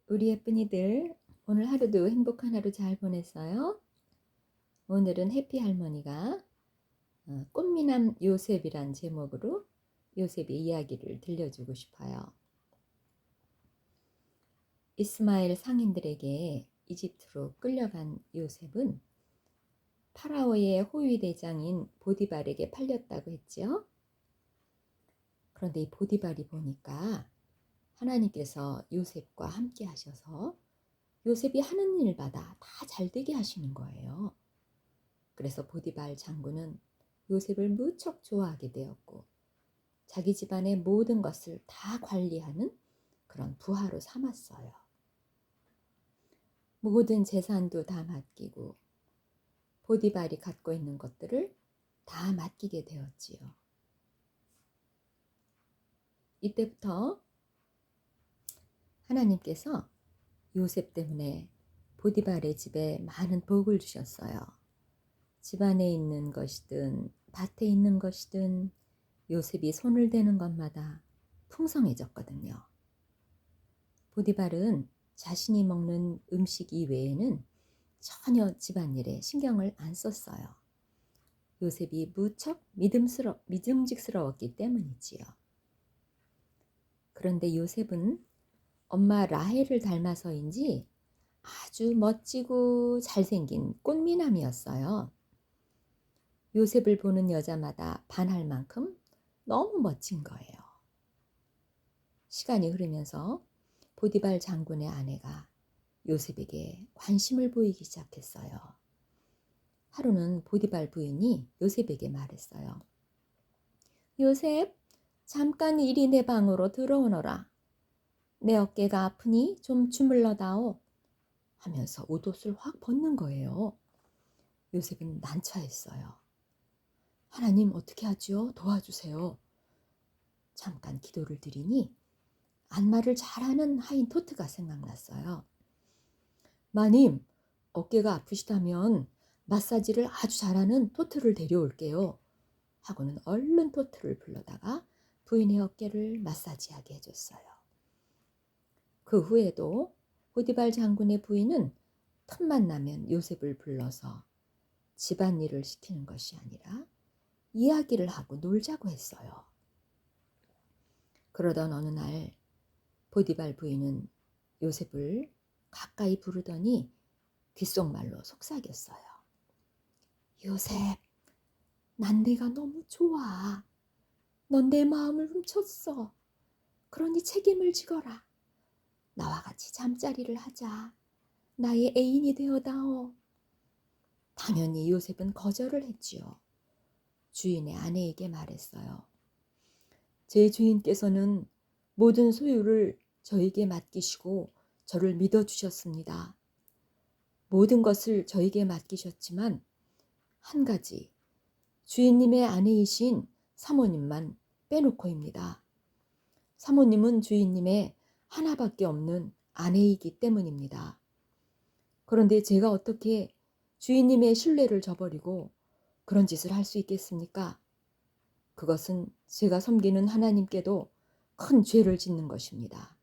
우리 예쁜이들, 오늘 하루도 행복한 하루 잘 보냈어요? 오늘은 해피 할머니가 꽃미남 요셉이란 제목으로 요셉의 이야기를 들려주고 싶어요. 이스마엘 상인들에게 이집트로 끌려간 요셉은 파라오의 호위대장인 보디발에게 팔렸다고 했지요. 그런데 이 보디발이 보니까 하나님께서 요셉과 함께 하셔서 요셉이 하는 일마다 다 잘되게 하시는 거예요. 그래서 보디발 장군은 요셉을 무척 좋아하게 되었고 자기 집안의 모든 것을 다 관리하는 그런 부하로 삼았어요. 모든 재산도 다 맡기고 보디발이 갖고 있는 것들을 다 맡기게 되었지요. 이때부터 하나님께서 요셉 때문에 보디발의 집에 많은 복을 주셨어요. 집안에 있는 것이든 밭에 있는 것이든 요셉이 손을 대는 것마다 풍성해졌거든요. 보디발은 자신이 먹는 음식 이외에는 전혀 집안일에 신경을 안 썼어요. 요셉이 무척 믿음직스러웠기 때문이지요. 그런데 요셉은 엄마 라헬을 닮아서인지 아주 멋지고 잘생긴 꽃미남이었어요. 요셉을 보는 여자마다 반할 만큼 너무 멋진 거예요. 시간이 흐르면서 보디발 장군의 아내가 요셉에게 관심을 보이기 시작했어요. 하루는 보디발 부인이 요셉에게 말했어요. 요셉, 잠깐 이리 내 방으로 들어오너라. 내 어깨가 아프니 좀 주물러다오. 하면서 옷을 확 벗는 거예요. 요셉은 난처했어요. 하나님 어떻게 하지요? 도와주세요. 잠깐 기도를 드리니 안마를 잘하는 하인 토트가 생각났어요. 마님, 어깨가 아프시다면 마사지를 아주 잘하는 토트를 데려올게요. 하고는 얼른 토트를 불러다가 부인의 어깨를 마사지하게 해줬어요. 그 후에도 보디발 장군의 부인은 틈만 나면 요셉을 불러서 집안일을 시키는 것이 아니라 이야기를 하고 놀자고 했어요. 그러던 어느 날 보디발 부인은 요셉을 가까이 부르더니 귓속말로 속삭였어요. 요셉, 난 네가 너무 좋아. 넌 내 마음을 훔쳤어. 그러니 책임을 지거라. 나와 같이 잠자리를 하자. 나의 애인이 되어다오. 당연히 요셉은 거절을 했지요. 주인의 아내에게 말했어요. 제 주인께서는 모든 소유를 저에게 맡기시고 저를 믿어주셨습니다. 모든 것을 저에게 맡기셨지만 한 가지, 주인님의 아내이신 사모님만 빼놓고입니다. 사모님은 주인님의 하나밖에 없는 아내이기 때문입니다. 그런데 제가 어떻게 주인님의 신뢰를 저버리고 그런 짓을 할 수 있겠습니까? 그것은 제가 섬기는 하나님께도 큰 죄를 짓는 것입니다.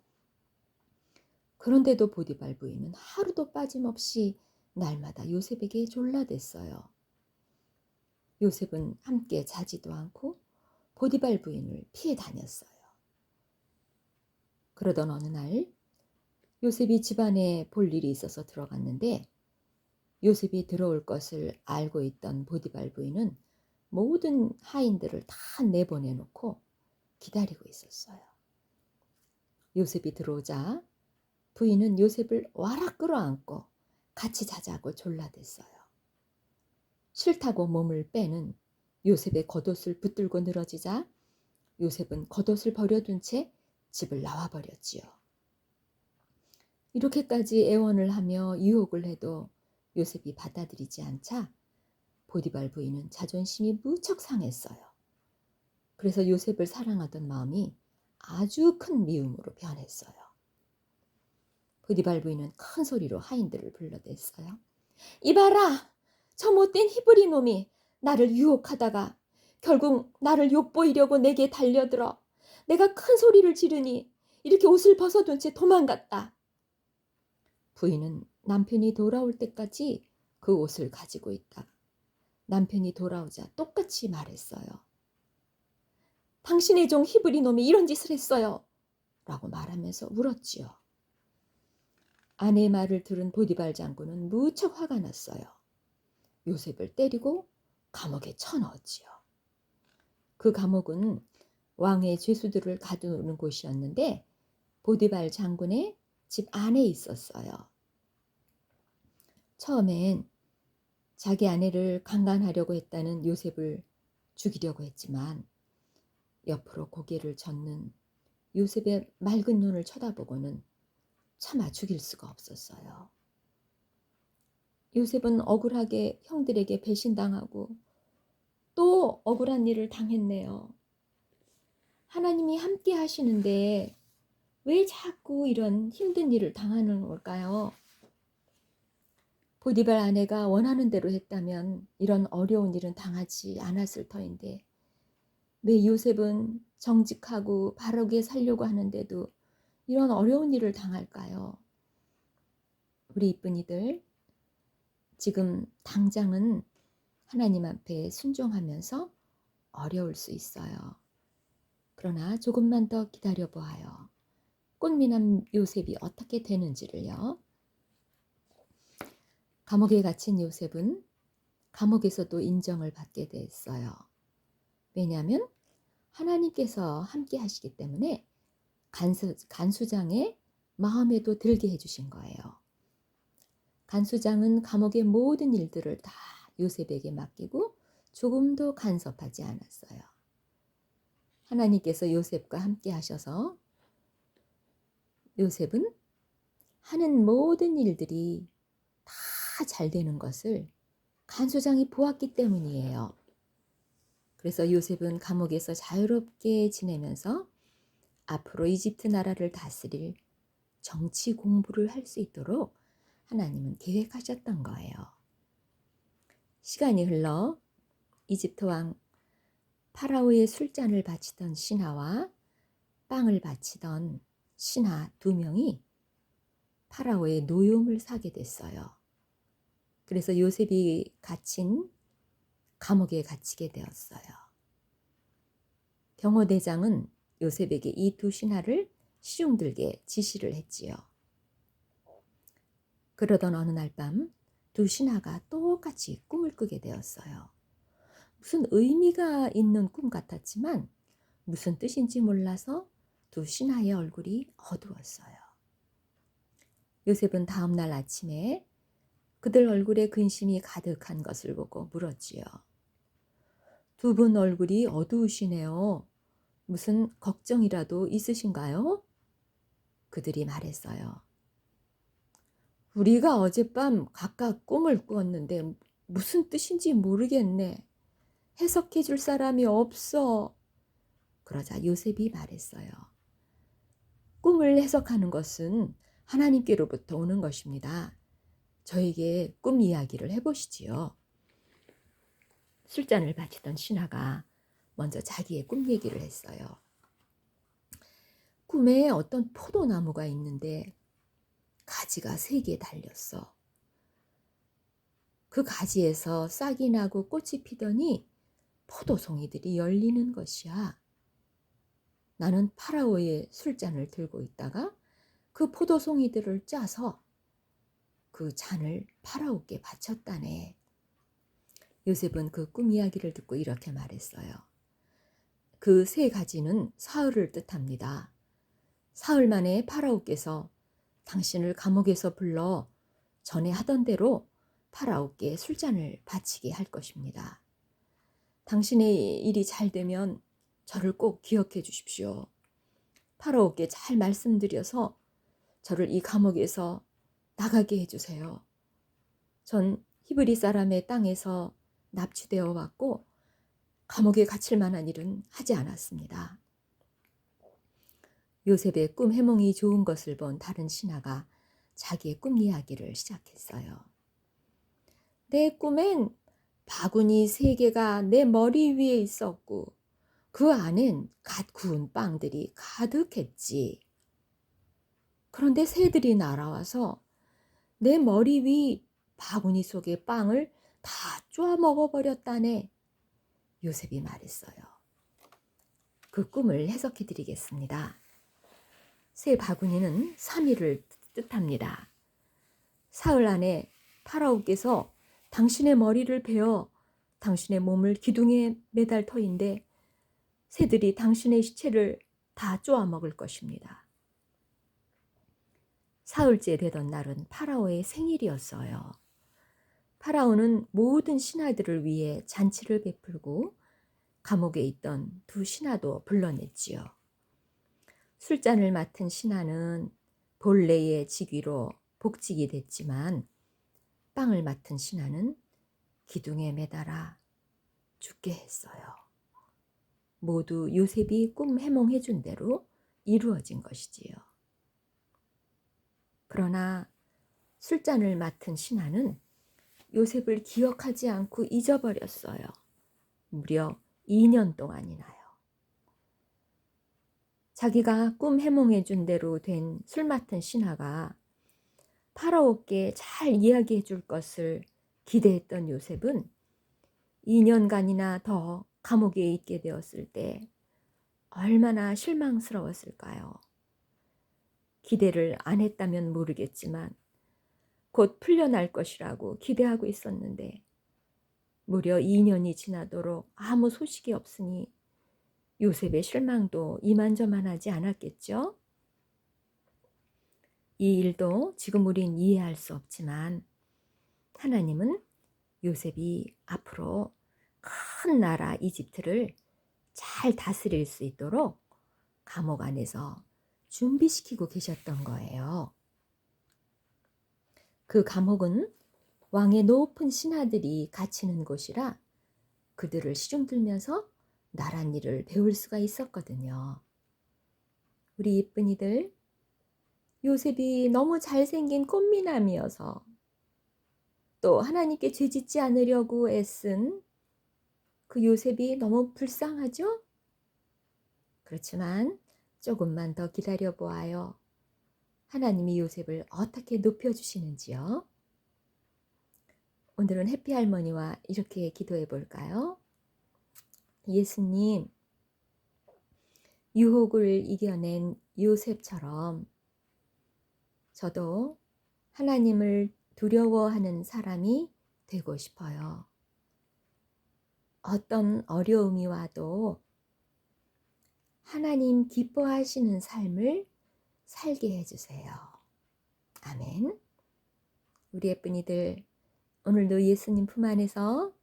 그런데도 보디발 부인은 하루도 빠짐없이 날마다 요셉에게 졸라댔어요. 요셉은 함께 자지도 않고 보디발 부인을 피해 다녔어요. 그러던 어느 날 요셉이 집안에 볼 일이 있어서 들어갔는데 요셉이 들어올 것을 알고 있던 보디발 부인은 모든 하인들을 다 내보내놓고 기다리고 있었어요. 요셉이 들어오자 부인은 요셉을 와락 끌어안고 같이 자자고 졸라댔어요. 싫다고 몸을 빼는 요셉의 겉옷을 붙들고 늘어지자 요셉은 겉옷을 버려둔 채 집을 나와버렸지요. 이렇게까지 애원을 하며 유혹을 해도 요셉이 받아들이지 않자 보디발 부인은 자존심이 무척 상했어요. 그래서 요셉을 사랑하던 마음이 아주 큰 미움으로 변했어요. 보디발 부인은 큰 소리로 하인들을 불러댔어요. 이봐라! 저 못된 히브리 놈이 나를 유혹하다가 결국 나를 욕보이려고 내게 달려들어 내가 큰 소리를 지르니 이렇게 옷을 벗어둔 채 도망갔다. 부인은 남편이 돌아올 때까지 그 옷을 가지고 있다. 남편이 돌아오자 똑같이 말했어요. 당신의 종 히브리 놈이 이런 짓을 했어요. 라고 말하면서 울었지요. 아내의 말을 들은 보디발 장군은 무척 화가 났어요. 요셉을 때리고 감옥에 쳐넣었지요. 그 감옥은 왕의 죄수들을 가두는 곳이었는데 보디발 장군의 집 안에 있었어요. 처음엔 자기 아내를 강간하려고 했다는 요셉을 죽이려고 했지만 옆으로 고개를 젓는 요셉의 맑은 눈을 쳐다보고는 차마 죽일 수가 없었어요. 요셉은 억울하게 형들에게 배신당하고 또 억울한 일을 당했네요. 하나님이 함께 하시는데 왜 자꾸 이런 힘든 일을 당하는 걸까요? 보디발 아내가 원하는 대로 했다면 이런 어려운 일은 당하지 않았을 터인데 왜 요셉은 정직하고 바르게 살려고 하는데도 이런 어려운 일을 당할까요? 우리 이쁜이들, 지금 당장은 하나님 앞에 순종하면서 어려울 수 있어요. 그러나 조금만 더 기다려 보아요. 꽃미남 요셉이 어떻게 되는지를요. 감옥에 갇힌 요셉은 감옥에서도 인정을 받게 됐어요. 왜냐하면 하나님께서 함께 하시기 때문에 간수장의 마음에도 들게 해주신 거예요. 간수장은 감옥의 모든 일들을 다 요셉에게 맡기고 조금도 간섭하지 않았어요. 하나님께서 요셉과 함께 하셔서 요셉은 하는 모든 일들이 다 잘 되는 것을 간수장이 보았기 때문이에요. 그래서 요셉은 감옥에서 자유롭게 지내면서 앞으로 이집트 나라를 다스릴 정치 공부를 할 수 있도록 하나님은 계획하셨던 거예요. 시간이 흘러 이집트 왕 파라오의 술잔을 바치던 신하와 빵을 바치던 신하 2명이 파라오의 노욤을 사게 됐어요. 그래서 요셉이 갇힌 감옥에 갇히게 되었어요. 경호대장은 요셉에게 이 2 신하를 시중들게 지시를 했지요. 그러던 어느 날 밤 2 신하가 똑같이 꿈을 꾸게 되었어요. 무슨 의미가 있는 꿈 같았지만 무슨 뜻인지 몰라서 2 신하의 얼굴이 어두웠어요. 요셉은 다음 날 아침에 그들 얼굴에 근심이 가득한 것을 보고 물었지요. 2 분 얼굴이 어두우시네요. 무슨 걱정이라도 있으신가요? 그들이 말했어요. 우리가 어젯밤 각각 꿈을 꾸었는데 무슨 뜻인지 모르겠네. 해석해 줄 사람이 없어. 그러자 요셉이 말했어요. 꿈을 해석하는 것은 하나님께로부터 오는 것입니다. 저에게 꿈 이야기를 해보시지요. 술잔을 바치던 신하가 먼저 자기의 꿈 얘기를 했어요. 꿈에 어떤 포도나무가 있는데 가지가 3개 달렸어. 그 가지에서 싹이 나고 꽃이 피더니 포도송이들이 열리는 것이야. 나는 파라오의 술잔을 들고 있다가 그 포도송이들을 짜서 그 잔을 파라오께 바쳤다네. 요셉은 그 꿈 이야기를 듣고 이렇게 말했어요. 그 3가지는 사흘을 뜻합니다. 사흘 만에 파라오께서 당신을 감옥에서 불러 전에 하던 대로 파라오께 술잔을 바치게 할 것입니다. 당신의 일이 잘 되면 저를 꼭 기억해 주십시오. 파라오께 잘 말씀드려서 저를 이 감옥에서 나가게 해주세요. 전 히브리 사람의 땅에서 납치되어 왔고 감옥에 갇힐 만한 일은 하지 않았습니다. 요셉의 꿈 해몽이 좋은 것을 본 다른 신하가 자기의 꿈 이야기를 시작했어요. 내 꿈엔 바구니 3개가 내 머리 위에 있었고 그 안엔 갓 구운 빵들이 가득했지. 그런데 새들이 날아와서 내 머리 위 바구니 속의 빵을 다 쪼아 먹어버렸다네. 요셉이 말했어요. 그 꿈을 해석해 드리겠습니다. 새 바구니는 3일을 뜻합니다. 사흘 안에 파라오께서 당신의 머리를 베어 당신의 몸을 기둥에 매달 터인데 새들이 당신의 시체를 다 쪼아 먹을 것입니다. 사흘째 되던 날은 파라오의 생일이었어요. 파라오는 모든 신하들을 위해 잔치를 베풀고 감옥에 있던 두 신하도 불러냈지요. 술잔을 맡은 신하는 본래의 직위로 복직이 됐지만 빵을 맡은 신하는 기둥에 매달아 죽게 했어요. 모두 요셉이 꿈 해몽해 준 대로 이루어진 것이지요. 그러나 술잔을 맡은 신하는 요셉을 기억하지 않고 잊어버렸어요. 무려 2년 동안이나요. 자기가 꿈 해몽해 준 대로 된 술 맡은 신하가 파라오께 잘 이야기해 줄 것을 기대했던 요셉은 2년간이나 더 감옥에 있게 되었을 때 얼마나 실망스러웠을까요? 기대를 안 했다면 모르겠지만 곧 풀려날 것이라고 기대하고 있었는데 무려 2년이 지나도록 아무 소식이 없으니 요셉의 실망도 이만저만하지 않았겠죠? 이 일도 지금 우린 이해할 수 없지만 하나님은 요셉이 앞으로 큰 나라 이집트를 잘 다스릴 수 있도록 감옥 안에서 준비시키고 계셨던 거예요. 그 감옥은 왕의 높은 신하들이 갇히는 곳이라 그들을 시중들면서 나란 일을 배울 수가 있었거든요. 우리 이쁜이들, 요셉이 너무 잘생긴 꽃미남이어서 또 하나님께 죄짓지 않으려고 애쓴 그 요셉이 너무 불쌍하죠? 그렇지만 조금만 더 기다려 보아요. 하나님이 요셉을 어떻게 높여주시는지요? 오늘은 해피할머니와 이렇게 기도해 볼까요? 예수님, 유혹을 이겨낸 요셉처럼 저도 하나님을 두려워하는 사람이 되고 싶어요. 어떤 어려움이 와도 하나님 기뻐하시는 삶을 살게 해주세요. 아멘. 우리 예쁜이들, 오늘도 예수님 품 안에서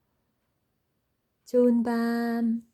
좋은 밤